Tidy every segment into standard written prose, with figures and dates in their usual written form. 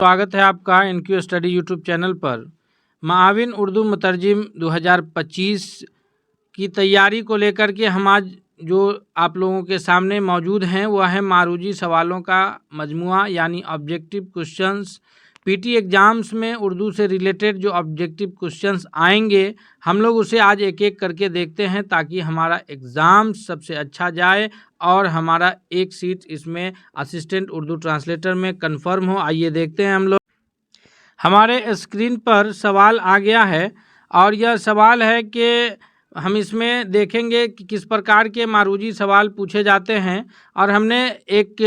स्वागत है आपका इनक्यू स्टडी यूट्यूब चैनल पर। माविन उर्दू मुतरजिम 2025 की तैयारी को लेकर के हम आज जो आप लोगों के सामने मौजूद हैं वह है मारूजी सवालों का मजमुआ यानी ऑब्जेक्टिव क्वेश्चंस। पीटी एग्ज़ाम्स में उर्दू से रिलेटेड जो ऑब्जेक्टिव क्वेश्चंस आएंगे हम लोग उसे आज एक एक करके देखते हैं ताकि हमारा एग्ज़ाम सबसे अच्छा जाए और हमारा एक सीट इसमें असिस्टेंट उर्दू ट्रांसलेटर में कंफर्म हो। आइए देखते हैं हम लोग। हमारे स्क्रीन पर सवाल आ गया है और यह सवाल है कि हम इसमें देखेंगे कि किस प्रकार के मारूजी सवाल पूछे जाते हैं और हमने एक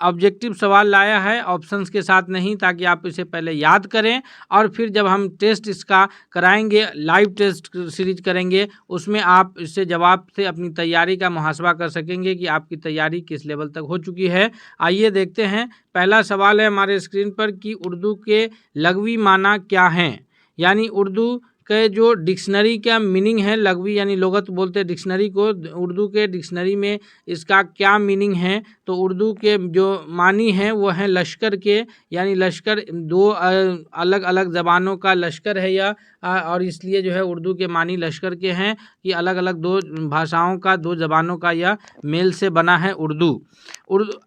ऑब्जेक्टिव सवाल लाया है ऑप्शंस के साथ नहीं, ताकि आप इसे पहले याद करें और फिर जब हम टेस्ट इसका कराएंगे, लाइव टेस्ट सीरीज करेंगे, उसमें आप इससे जवाब से अपनी तैयारी का मुहासबा कर सकेंगे कि आपकी तैयारी किस लेवल तक हो चुकी है। आइए देखते हैं। पहला सवाल है हमारे स्क्रीन पर कि उर्दू के लग़वी माना क्या हैं, यानी उर्दू के जो डिक्शनरी का मीनिंग है। लग़वी यानी लुग़त बोलते हैं डिक्शनरी को। उर्दू के डिक्शनरी में इसका क्या मीनिंग है, तो उर्दू के जो मानी हैं वो हैं लश्कर के, यानी लश्कर दो अलग अलग ज़बानों का लश्कर है यह, और इसलिए जो है उर्दू के मानी लश्कर के हैं कि अलग अलग दो भाषाओं का, दो ज़बानों का यह मेल से बना है उर्दू।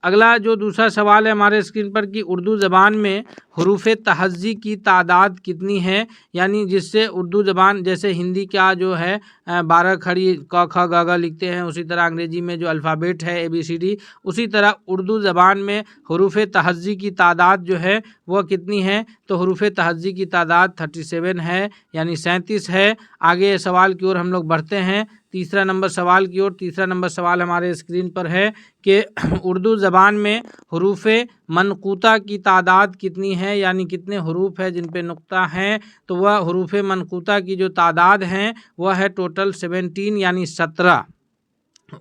अगला जो दूसरा सवाल है हमारे स्क्रीन पर कि उर्दू ज़बान में हरूफ तहज़्ज़ी की तादाद कितनी है, यानी जिससे उर्दू ज़बान जैसे हिंदी का जो है 12 खड़ी क ख ग घ लिखते हैं, उसी तरह अंग्रेजी में जो अल्फ़ाबेट है ABCD, उसी तरह उर्दू ज़बान में हरूफ तहज़्ज़ी की तादाद जो है वह कितनी है, तो हरूफ तहज़्ज़ी की तादाद 37 है, यानी 37 है। आगे सवाल की ओर हम लोग बढ़ते हैं, तीसरा नंबर सवाल की ओर। तीसरा नंबर सवाल हमारे स्क्रीन पर है कि उर्दू ज़बान में हरूफ मनक़ूता की तादाद कितनी है, यानी कितने हरूफ है जिन पे नुक्ता हैं, तो वह हरूफ मनक़ूता की जो तादाद हैं वह है टोटल 17 यानी 17।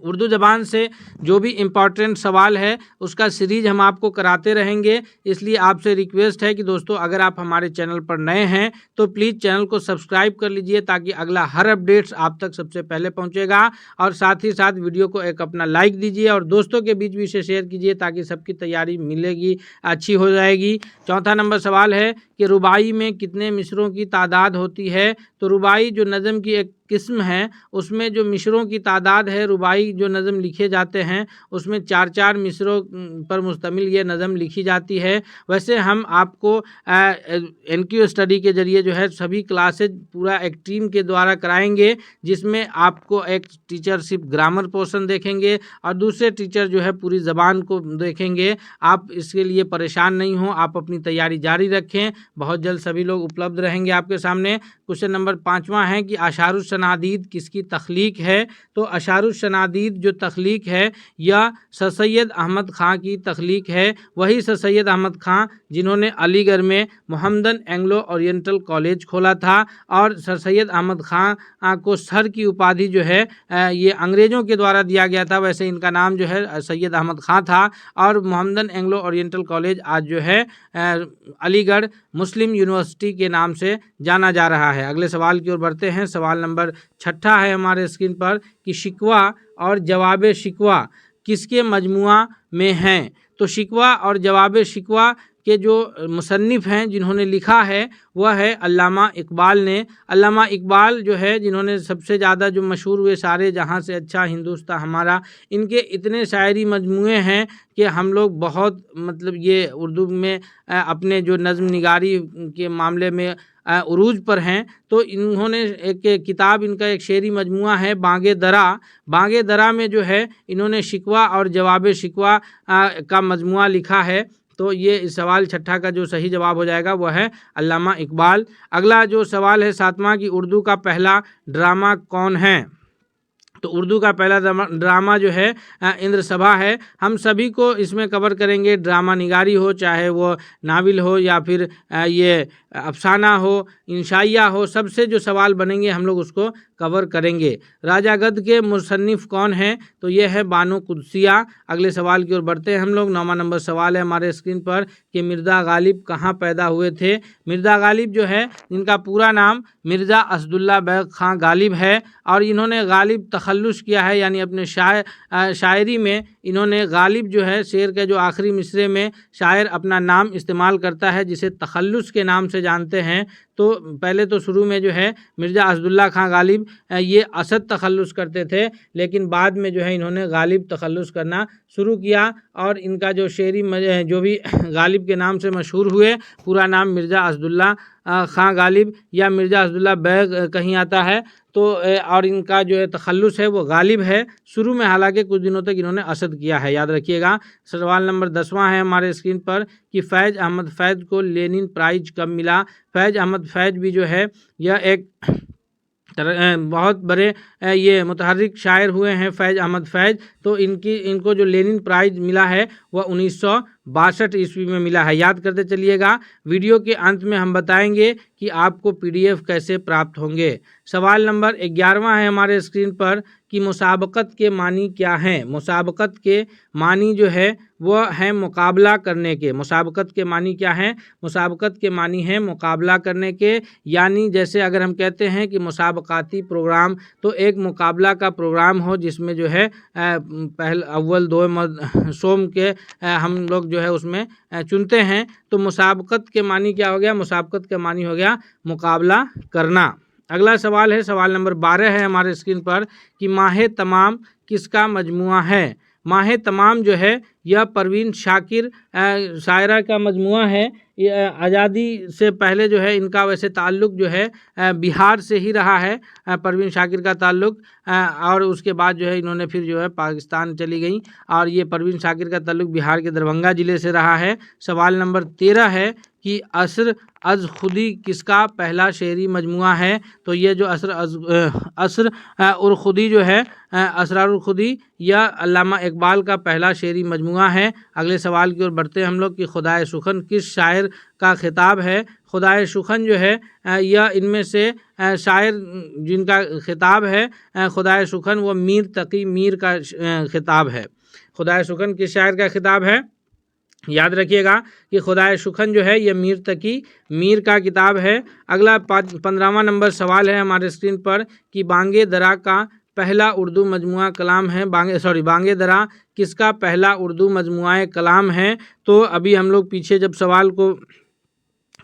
उर्दू ज़बान से जो भी इम्पॉर्टेंट सवाल है उसका सीरीज हम आपको कराते रहेंगे, इसलिए आपसे रिक्वेस्ट है कि दोस्तों अगर आप हमारे चैनल पर नए हैं तो प्लीज़ चैनल को सब्सक्राइब कर लीजिए ताकि अगला हर अपडेट्स आप तक सबसे पहले पहुंचेगा, और साथ ही साथ वीडियो को एक अपना लाइक दीजिए और दोस्तों के बीच भी इसे शेयर कीजिए ताकि सबकी तैयारी मिलेगी, अच्छी हो जाएगी। चौथा नंबर सवाल है कि रुबाई में कितने मिसरों की तादाद होती है, तो रुबाई जो नज़म की एक किस्म है उसमें जो मिसरों की तादाद है, रुबाई जो नज़म लिखे जाते हैं उसमें 4-4 मिसरों पर मुश्तमिल ये नज़म लिखी जाती है। वैसे हम आपको एनक्यू स्टडी के ज़रिए जो है सभी क्लासेज पूरा एक टीम के द्वारा कराएंगे, जिसमें आपको एक टीचर सिर्फ ग्रामर पोर्शन देखेंगे और दूसरे टीचर जो है पूरी ज़बान को देखेंगे। आप इसके लिए परेशान नहीं हो, आप अपनी तैयारी जारी रखें, बहुत जल्द सभी लोग उपलब्ध रहेंगे आपके सामने। क्वेश्चन नंबर 5वां है कि अशारुश शनादीद किसकी तख्लीक है, तो अशारुश शनादीद जो तख्लीक है यह सर सैयद अहमद ख़ां की तख्लीक है। वही सर सैयद अहमद ख़ां जिन्होंने अलीगढ़ में मोहम्मदन एंग्लो ओरिएंटल कॉलेज खोला था, और सर सैयद अहमद ख़ां को सर की उपाधि जो है ये अंग्रेज़ों के द्वारा दिया गया था, वैसे इनका नाम जो है सैयद अहमद ख़ां था। और मोहम्मदन एंग्लो ओरिएंटल कॉलेज आज जो है अलीगढ़ मुस्लिम यूनिवर्सिटी के नाम से जाना जा रहा है। अगले सवाल की ओर बढ़ते हैं। सवाल नंबर 6 है हमारे स्क्रीन पर कि शिकवा और जवाब शिकवा किसके मजमुआ में हैं, तो शिकवा और जवाब शिकवा के जो मुसन्निफ़ हैं जिन्होंने लिखा है वह है अल्लामा इकबाल ने। अल्लामा इकबाल जो है जिन्होंने सबसे ज़्यादा जो मशहूर हुए सारे जहाँ से अच्छा हिंदुस्तान हमारा, इनके इतने शायरी मजमूए हैं कि हम लोग बहुत मतलब ये उर्दू में अपने जो नज़्म निगारी के मामले में उरूज पर हैं। तो इन्होंने एक किताब, इनका एक शेरी मजमुआ है बांगे दरा। बांगे दरा में जो है इन्होंने शिकवा और जवाब शिकवा का मजमुआ लिखा है। तो ये इस सवाल 6 का जो सही जवाब हो जाएगा वह है अल्लामा इकबाल। अगला जो सवाल है 7वां कि उर्दू का पहला ड्रामा कौन है, तो उर्दू का पहला ड्रामा जो है इंद्र सभा है। हम सभी को इसमें कवर करेंगे, ड्रामा निगारी हो, चाहे वो नावल हो या फिर ये अफसाना हो, इंशाइया हो, सबसे जो सवाल बनेंगे हम लोग उसको कवर करेंगे। राजा गद्य के मुसन्निफ़ कौन हैं, तो ये है बानो कुदसिया। अगले सवाल की ओर बढ़ते हैं हम लोग। 9वां नंबर सवाल है हमारे स्क्रीन पर कि मिर्ज़ा गालिब कहाँ पैदा हुए थे। मिर्ज़ा गालिब जो है इनका पूरा नाम मिर्ज़ा असदुल्ला बैग खां गालिब है, और इन्होंने गालिब तखल्लुस किया है, यानी अपने शायरी में इन्होंने गालिब जो है शेर के जो आखिरी मिसरे में शायर अपना नाम इस्तेमाल करता है जिसे तखल्लुस के नाम से जानते हैं। तो पहले तो शुरू में जो है मिर्ज़ा असदुल्ला खां गालिब ये असद तखल्लुस करते थे, लेकिन बाद में जो है इन्होंने गालिब तखल्लुस करना शुरू किया और इनका जो शेरी जो भी गालिब के नाम से मशहूर हुए, पूरा नाम मिर्ज़ा असदुल्ला खां गालिब या मिर्ज़ा असदुल्ला बैग कहीं आता है। तो और इनका जो है तखल्लुस है वो गालिब है। शुरू में हालांकि कुछ दिनों तक इन्होंने असद किया है, याद रखिएगा। सवाल नंबर 10वां है हमारे स्क्रीन पर कि फैज़ अहमद फैज़ को लेनिन प्राइज कब मिला। फैज़ अहमद फैज़ भी जो है यह एक बहुत बड़े ये मुतहर्रिक शायर हुए हैं फैज़ अहमद फैज़। तो इनको जो लेनिन प्राइज़ मिला है वह 1962 ईस्वी में मिला है, याद करते चलिएगा। वीडियो के अंत में हम बताएंगे कि आपको PDF कैसे प्राप्त होंगे। सवाल नंबर 11वां है हमारे स्क्रीन पर कि मुसाबकत के मानी क्या हैं। मुसाबकत के मानी जो है वह है मुकाबला करने के। मुसाबकत के मानी क्या हैं? मुसाबकत के मानी हैं मुकाबला करने के, यानी जैसे अगर हम कहते हैं कि मुसाबकाती प्रोग्राम, तो एक मुकाबला का प्रोग्राम हो जिसमें जो है पहले अव्वल दो सोम के हम लोग जो है उसमें चुनते हैं। तो मुसाबकत के मानी क्या हो गया? मुसाबकत के मानी हो गया मुकाबला करना। अगला सवाल है, सवाल नंबर 12 है हमारे स्क्रीन पर कि माहे तमाम किसका मजमुआ है। माहे तमाम जो है यह परवीन शाकिर शायरा का मजमुआ है। आज़ादी से पहले जो है इनका वैसे ताल्लुक़ जो है बिहार से ही रहा है, परवीन शाकिर का ताल्लुक़, और उसके बाद जो है इन्होंने फिर जो है पाकिस्तान चली गई और ये परवीन शाकिर का ताल्लुक़ बिहार के दरभंगा ज़िले से रहा है। सवाल नंबर 13 है कि असर अज़ खुदी किसका पहला शेरी मजमुआ है। तो ये जो असर उर खुदी जो है असरारुल खुदी या अल्लामा इकबाल का पहला शेरी मजमुआ है। अगले सवाल की ओर बढ़ते हैं हम लोग कि खुदाए सुखन किस शायर का खिताब है। खुदाए सुखन जो है यह इनमें से शायर जिनका खिताब है खुदाए सुखन वो मीर तकी मीर का खिताब है। खुदाए सुखन किस शायर का खिताब है? याद रखिएगा कि खुदाए सुखन जो है ये मीर तकी मीर का किताब है। अगला 15वां नंबर सवाल है हमारे स्क्रीन पर कि बांगे दरा का पहला उर्दू मजमुआ कलाम है। बांगे दरा किसका पहला उर्दू मजमुआ कलाम है। तो अभी हम लोग पीछे जब सवाल को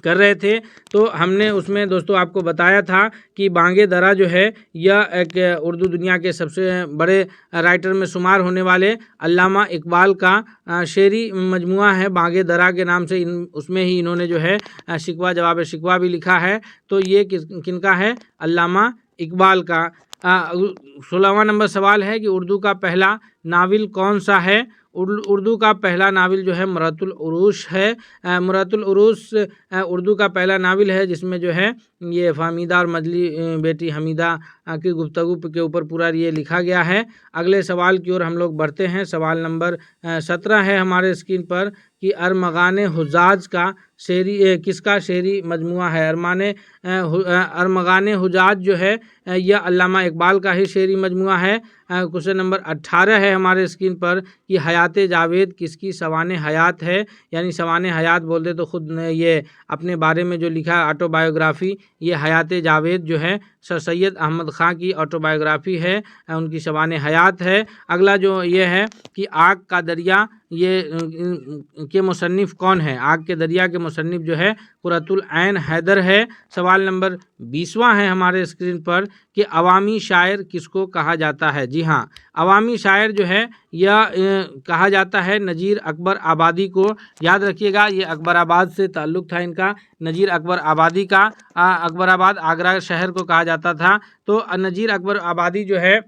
कर रहे थे तो हमने उसमें दोस्तों आपको बताया था कि बांगे दरा जो है यह एक उर्दू दुनिया के सबसे बड़े राइटर में शुमार होने वाले अल्लामा इकबाल का शेरी मजमुआ है बांगे दरा के नाम से। उसमें ही इन्होंने जो है शिकवा जवाब शिकवा भी लिखा है। तो ये किनका है? अल्लामा इकबाल का। 16वां नंबर सवाल है कि उर्दू का पहला नावल कौन सा है। उर्दू का पहला नावल जो है मरअतुल उरूस है। मरअतुल उरूस उर्दू का पहला नावल है जिसमें जो है ये फहमीदा और मजली बेटी हमीदा की गुफ्तगू के ऊपर पूरा ये लिखा गया है। अगले सवाल की ओर हम लोग बढ़ते हैं। सवाल नंबर 17 है हमारे स्क्रीन पर कि अरमगान हुजाज का शेरी किसका शेरी मजमुआ है। अरमगान हुजाज जो है यह अल्लामा इकबाल का ही शेरी मजमुआ है। क्वेश्चन नंबर 18 है हमारे स्क्रीन पर कि हयात जावेद किसकी सवाने हयात है। यानी सवाने हयात बोलते तो खुद ये अपने बारे में जो लिखा है ऑटोबायोग्राफी, ये हयात जावेद जो है सर सैयद अहमद ख़ां की ऑटोबायोग्राफी है, उनकी सवाने हयात है। अगला जो ये है कि आग का दरिया ये के मुसन्निफ़ कौन है। आग के दरिया के मुसन्निफ़ जो है कुरतुल ऐन हैदर है। सवाल नंबर 20वां है हमारे स्क्रीन पर कि अवामी शायर किसको कहा जाता है। जी हाँ, अवामी शायर जो है यह कहा जाता है नज़ीर अकबर आबादी को। याद रखिएगा ये अकबराबाद से ताल्लुक़ था इनका, नज़ीर अकबर आबादी का। अकबराबाद आगरा शहर को कहा जाता था। तो नज़ीर अकबर आबादी जो है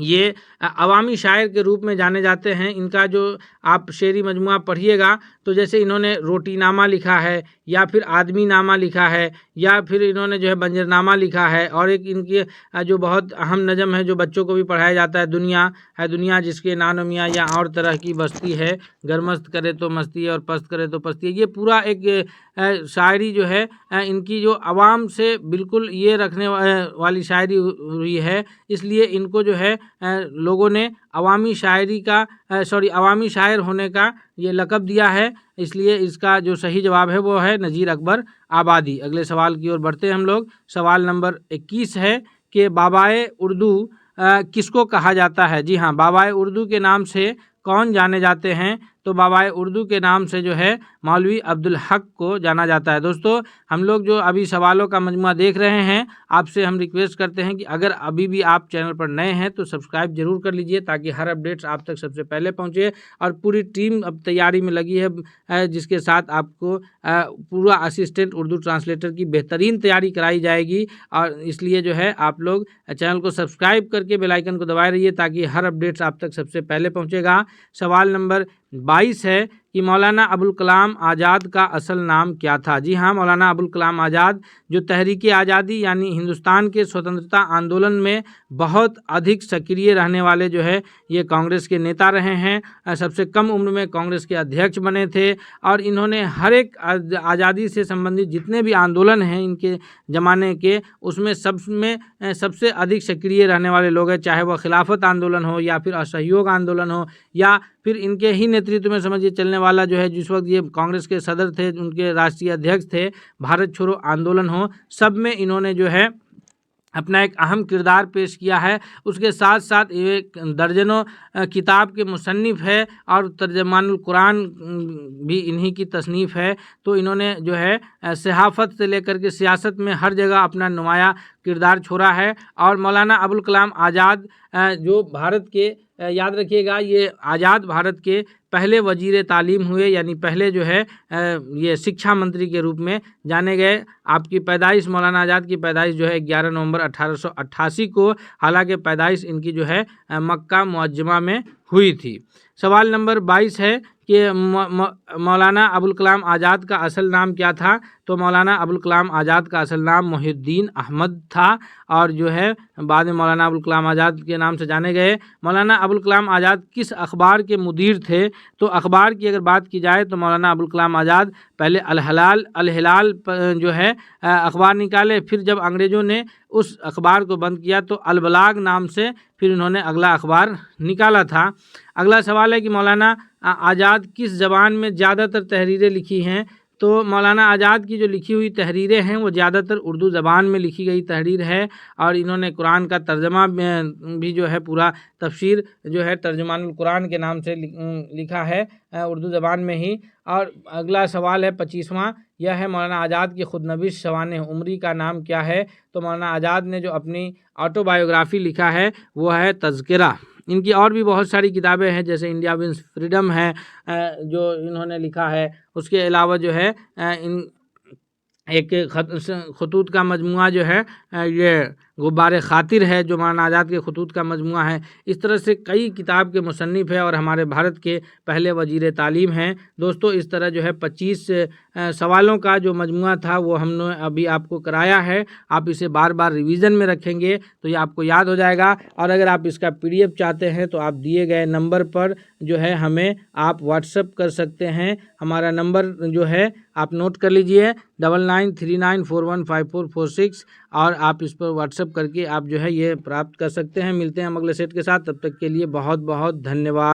ये अवामी शायर के रूप में जाने जाते हैं। इनका जो आप शेरी मजमुआ पढ़िएगा तो जैसे इन्होंने रोटीनामा लिखा है या फिर आदमी नामा लिखा है या फिर इन्होंने जो है बंजरनामा लिखा है, और एक इनकी जो बहुत अहम नज़म है जो बच्चों को भी पढ़ाया जाता है, दुनिया है दुनिया जिसके नानो मियाँ या और तरह की बस्ती है, गरमस्त करे तो मस्ती है और पस्त करे तो पस्ती है। ये पूरा एक शायरी जो है इनकी जो आवाम से बिल्कुल ये रखने वाली शायरी हुई है, इसलिए इनको जो है लोगों ने अवामी शायरी का अवामी शायर होने का ये लक़ब दिया है। इसलिए इसका जो सही जवाब है वो है नज़ीर अकबर आबादी। अगले सवाल की ओर बढ़ते हैं हम लोग। सवाल नंबर 21 है कि बाबाए उर्दू किसको कहा जाता है? जी हाँ, बाबाए उर्दू के नाम से कौन जाने जाते हैं? तो बाबाए उर्दू के नाम से जो है मौलवी अब्दुल हक को जाना जाता है। दोस्तों, हम लोग जो अभी सवालों का मजमुआ देख रहे हैं, आपसे हम रिक्वेस्ट करते हैं कि अगर अभी भी आप चैनल पर नए हैं तो सब्सक्राइब जरूर कर लीजिए, ताकि हर अपडेट्स आप तक सबसे पहले पहुंचे। और पूरी टीम अब तैयारी में लगी है, जिसके साथ आपको पूरा असिस्टेंट उर्दू ट्रांसलेटर की बेहतरीन तैयारी कराई जाएगी। और इसलिए जो है आप लोग चैनल को सब्सक्राइब करके बेल आइकन को दबाए रहिए, ताकि हर अपडेट्स आप तक सबसे पहले पहुंचेगा। सवाल नंबर 22 है कि मौलाना अबुल कलाम आज़ाद का असल नाम क्या था? जी हाँ, मौलाना अबुल कलाम आज़ाद जो तहरीक आज़ादी यानी हिंदुस्तान के स्वतंत्रता आंदोलन में बहुत अधिक सक्रिय रहने वाले जो है ये कांग्रेस के नेता रहे हैं। सबसे कम उम्र में कांग्रेस के अध्यक्ष बने थे, और इन्होंने हर एक आज़ादी से संबंधित जितने भी आंदोलन हैं इनके ज़माने के, उसमें सबसे अधिक सक्रिय रहने वाले लोग हैं। चाहे वह खिलाफत आंदोलन हो, या फिर असहयोग आंदोलन हो, या फिर इनके ही नेतृत्व में समझिए चलने वाला जो है, जिस वक्त ये कांग्रेस के सदर थे, उनके राष्ट्रीय अध्यक्ष थे, भारत छोड़ो आंदोलन हो, सब में इन्होंने जो है अपना एक अहम किरदार पेश किया है। उसके साथ साथ एक दर्जनों किताब के मुसन्निफ़ है, और तर्जमानुल कुरान भी इन्हीं की तसनीफ़ है। तो इन्होंने जो है सहाफ़त से लेकर के सियासत में हर जगह अपना नुमाया किरदार छोड़ा है। और मौलाना अबुल कलाम आज़ाद जो भारत के, याद रखिएगा, ये आज़ाद भारत के पहले वजीर तालीम हुए, यानी पहले जो है ये शिक्षा मंत्री के रूप में जाने गए। आपकी पैदाइश, मौलाना आज़ाद की पैदाइश जो है 11 नवंबर 1888 को, हालांकि पैदाइश इनकी जो है मक्का मुअज्जमा में हुई थी। सवाल नंबर 22 है कि मौलाना अबुल कलाम आज़ाद का असल नाम क्या था? तो मौलाना अबुल कलाम आज़ाद का असल नाम मोहिउद्दीन अहमद था, और जो है बाद में मौलाना अबुल कलाम आज़ाद के नाम से जाने गए। मौलाना अबुल कलाम आज़ाद किस अखबार के मुदीर थे? तो अखबार की अगर बात की जाए तो मौलाना अबुल कलाम आज़ाद पहले अल हिलाल जो है अखबार निकाले, फिर जब अंग्रेज़ों ने उस अखबार को बंद किया तो अल बलाग नाम से फिर इन्होंने अगला अखबार निकाला था। अगला सवाल है कि मौलाना आज़ाद किस ज़बान में ज़्यादातर तहरीरें लिखी हैं? तो मौलाना आज़ाद की जो लिखी हुई तहरीरें हैं वो ज़्यादातर उर्दू ज़बान में लिखी गई तहरीर है, और इन्होंने कुरान का तर्जमा भी जो है पूरा तफसीर जो है तर्जमानुल कुरान के नाम से लिखा है उर्दू ज़बान में ही। और अगला सवाल है 25वां, यह है मौलाना आज़ाद की खुदनविश सवाने उमरी का नाम क्या है? तो मौलाना आज़ाद ने जो अपनी ऑटोबायोग्राफ़ी लिखा है वो है तज़किरा। इनकी और भी बहुत सारी किताबें हैं, जैसे इंडिया विंस फ्रीडम है जो इन्होंने लिखा है। उसके अलावा जो है इन एक खतूत का मजमुआ जो है ये गुब्बारे खातिर है, जो मौलाना आज़ाद के खतूत का मजमुआ है। इस तरह से कई किताब के मुसन्निफ़ है, और हमारे भारत के पहले वजीर तालीम हैं। दोस्तों, इस तरह जो है 25 सवालों का जो मजमुआ था वो हमने अभी आपको कराया है। आप इसे बार बार रिवीज़न में रखेंगे तो ये आपको याद हो जाएगा। और अगर आप इसका PDF चाहते हैं तो आप दिए गए नंबर पर जो है हमें आप व्हाट्सअप कर सकते हैं। हमारा नंबर जो है आप नोट कर लीजिए 9939415446, और आप इस पर व्हाट्सअप करके आप जो है ये प्राप्त कर सकते हैं। मिलते हैं हम अगले सेट के साथ, तब तक के लिए बहुत बहुत धन्यवाद।